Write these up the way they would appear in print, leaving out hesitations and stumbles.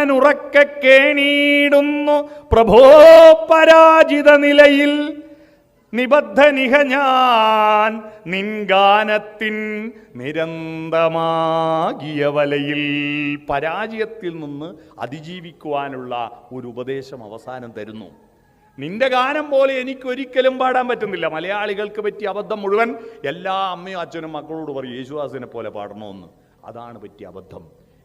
ഞാനുറക്കെ കേണീടുന്നു പ്രഭോ പരാജിത നിലയിൽ. നിബദ്ധനിഹ ഞാൻ നിൻഗാനത്തിൻ നിരന്തമാകിയ വലയിൽ. പരാജയത്തിൽ നിന്ന് അതിജീവിക്കുവാനുള്ള ഒരു ഉപദേശം അവസാനം തരുന്നു. നിന്റെ ഗാനം പോലെ എനിക്കൊരിക്കലും പാടാൻ പറ്റുന്നില്ല. മലയാളികൾക്ക് പറ്റിയ അബദ്ധം മുഴുവൻ എല്ലാ അമ്മയും അച്ഛനും മക്കളോട് പറയും യേശുദാസിനെ പോലെ പാടണമെന്ന്. അതാണ് പറ്റിയ അബദ്ധം.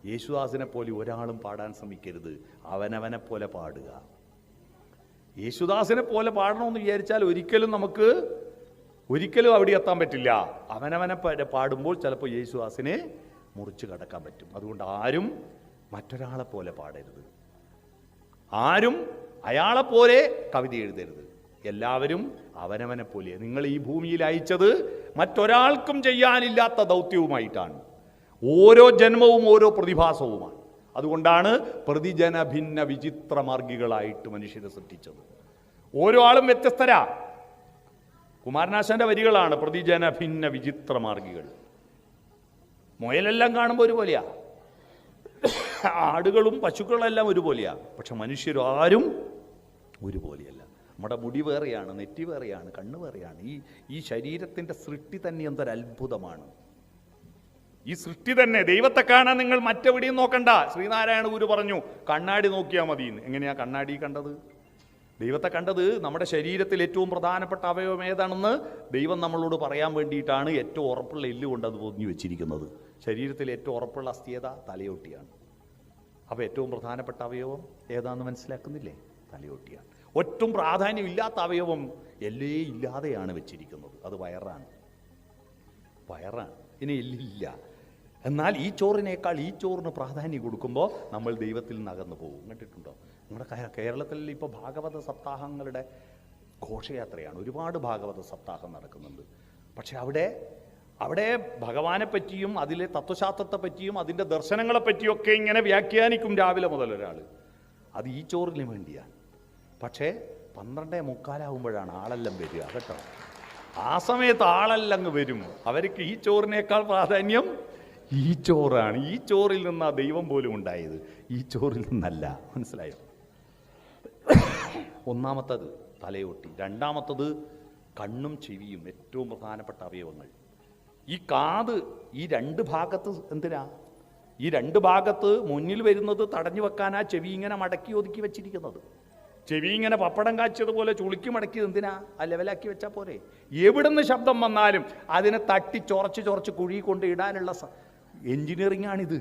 യേശുദാസിനെ പോലെ ഒരാളും പാടാൻ ശ്രമിക്കരുത്. അവനവനെ പോലെ പാടുക. യേശുദാസിനെ പോലെ പാടണമെന്ന് വിചാരിച്ചാൽ ഒരിക്കലും അവിടെ എത്താൻ പറ്റില്ല. അവനവനെ പാടുമ്പോൾ ചിലപ്പോൾ യേശുദാസിനെ മുറിച്ച് കടക്കാൻ പറ്റും. അതുകൊണ്ട് ആരും മറ്റൊരാളെ പോലെ പാടരുത്. ആരും അയാളെപ്പോലെ കവിത എഴുതരുത്. എല്ലാവരും അവനവനെ പോലെ. നിങ്ങൾ ഈ ഭൂമിയിൽ അയച്ചത് മറ്റൊരാൾക്കും ചെയ്യാനില്ലാത്ത ദൗത്യവുമായിട്ടാണ്. ഓരോ ജന്മവും ഓരോ പ്രതിഭാസവുമാണ്. അതുകൊണ്ടാണ് പ്രതിജന ഭിന്ന വിചിത്ര മാർഗികളായിട്ട് മനുഷ്യരെ സൃഷ്ടിച്ചത്. ഓരോ ആളും വ്യത്യസ്തരാ. കുമാരനാശാന്റെ വരികളാണ് പ്രതിജന ഭിന്ന വിചിത്ര മാർഗികൾ. മുയലെല്ലാം കാണുമ്പോൾ ഒരുപോലെയാ, ആടുകളും പശുക്കളെല്ലാം ഒരുപോലെയാ. പക്ഷെ മനുഷ്യരാരും ഒരുപോലെയല്ല. നമ്മുടെ മുടി വേറെയാണ്, നെറ്റി വേറെയാണ്, കണ്ണ് വേറെയാണ്. ഈ ശരീരത്തിൻ്റെ സൃഷ്ടി തന്നെ എന്തൊരു അത്ഭുതമാണ്. ഈ സൃഷ്ടി തന്നെ. ദൈവത്തെ കാണാൻ നിങ്ങൾ മറ്റെവിടെയും നോക്കണ്ട. ശ്രീനാരായണ ഗുരു പറഞ്ഞു കണ്ണാടി നോക്കിയാൽ മതി. എങ്ങനെയാ കണ്ണാടി കണ്ടത്? ദൈവത്തെ കണ്ടത് നമ്മുടെ ശരീരത്തിൽ ഏറ്റവും പ്രധാനപ്പെട്ട അവയവം ഏതാണെന്ന് ദൈവം നമ്മളോട് പറയാൻ വേണ്ടിയിട്ടാണ് ഏറ്റവും ഉറപ്പുള്ള എല്ല് കൊണ്ട് അത് പൊതിഞ്ഞു വെച്ചിരിക്കുന്നത്. ശരീരത്തിൽ ഏറ്റവും ഉറപ്പുള്ള അസ്ഥിയത തലയോട്ടിയാണ്. അപ്പോൾ ഏറ്റവും പ്രധാനപ്പെട്ട അവയവം ഏതാണെന്ന് മനസ്സിലാക്കുന്നില്ലേ? തലയോട്ടിയാണ്. ഒട്ടും പ്രാധാന്യമില്ലാത്ത അവയവം എല്ലേ ഇല്ലാതെയാണ് വെച്ചിരിക്കുന്നത്. അത് വയറാണ്. ഇനി എല്ലില്ല. എന്നാൽ ഈ ചോറിനേക്കാൾ ഈ ചോറിന് പ്രാധാന്യം കൊടുക്കുമ്പോൾ നമ്മൾ ദൈവത്തിൽ നിന്ന് അകന്നു പോകും. കണ്ടിട്ടുണ്ടോ? നമ്മുടെ കേരളത്തിൽ ഇപ്പോൾ ഭാഗവത സപ്താഹങ്ങളുടെ ഘോഷയാത്രയാണ്. ഒരുപാട് ഭാഗവത സപ്താഹം നടക്കുന്നുണ്ട്. പക്ഷെ അവിടെ ഭഗവാനെ പറ്റിയും അതിലെ തത്വശാസ്ത്രത്തെ പറ്റിയും അതിൻ്റെ ദർശനങ്ങളെ പറ്റിയൊക്കെ ഇങ്ങനെ വ്യാഖ്യാനിക്കും രാവിലെ മുതൽ ഒരാൾ. അത് ഈ ചോറിന് വേണ്ടിയാണ്. പക്ഷേ 12:45 ആളെല്ലാം വരിക കേട്ടോ. ആ സമയത്ത് ആളെല്ലാം വരും. അവർക്ക് ഈ ചോറിനേക്കാൾ പ്രാധാന്യം ഈ ചോറാണ്. ഈ ചോറിൽ നിന്നാണ് ദൈവം പോലും ഉണ്ടായത്, ഈ ചോറിൽ നിന്നല്ല. മനസ്സിലായോ? ഒന്നാമത്തത് തലയോട്ടി, രണ്ടാമത്തത് കണ്ണും ചെവിയും, ഏറ്റവും പ്രധാനപ്പെട്ട അവയവങ്ങൾ. ഈ കാത്, ഈ രണ്ട് ഭാഗത്ത് എന്തിനാ? ഈ രണ്ട് ഭാഗത്ത് മുന്നിൽ വരുന്നത് തടഞ്ഞു വെക്കാനാ ചെവി ഇങ്ങനെ മടക്കി ഒതുക്കി വെച്ചിരിക്കുന്നത്. ചെവി ഇങ്ങനെ പപ്പടം കാച്ചിയതുപോലെ ചുളുക്കി മടക്കിയത് എന്തിനാ? ആ ലെവലാക്കി വെച്ചാൽ പോരെ. എവിടുന്ന് ശബ്ദം വന്നാലും അതിനെ തട്ടി ചൊറച്ച് കുഴി കൊണ്ട് ഇടാനുള്ള എൻജിനീയറിംഗ് ആണിത്.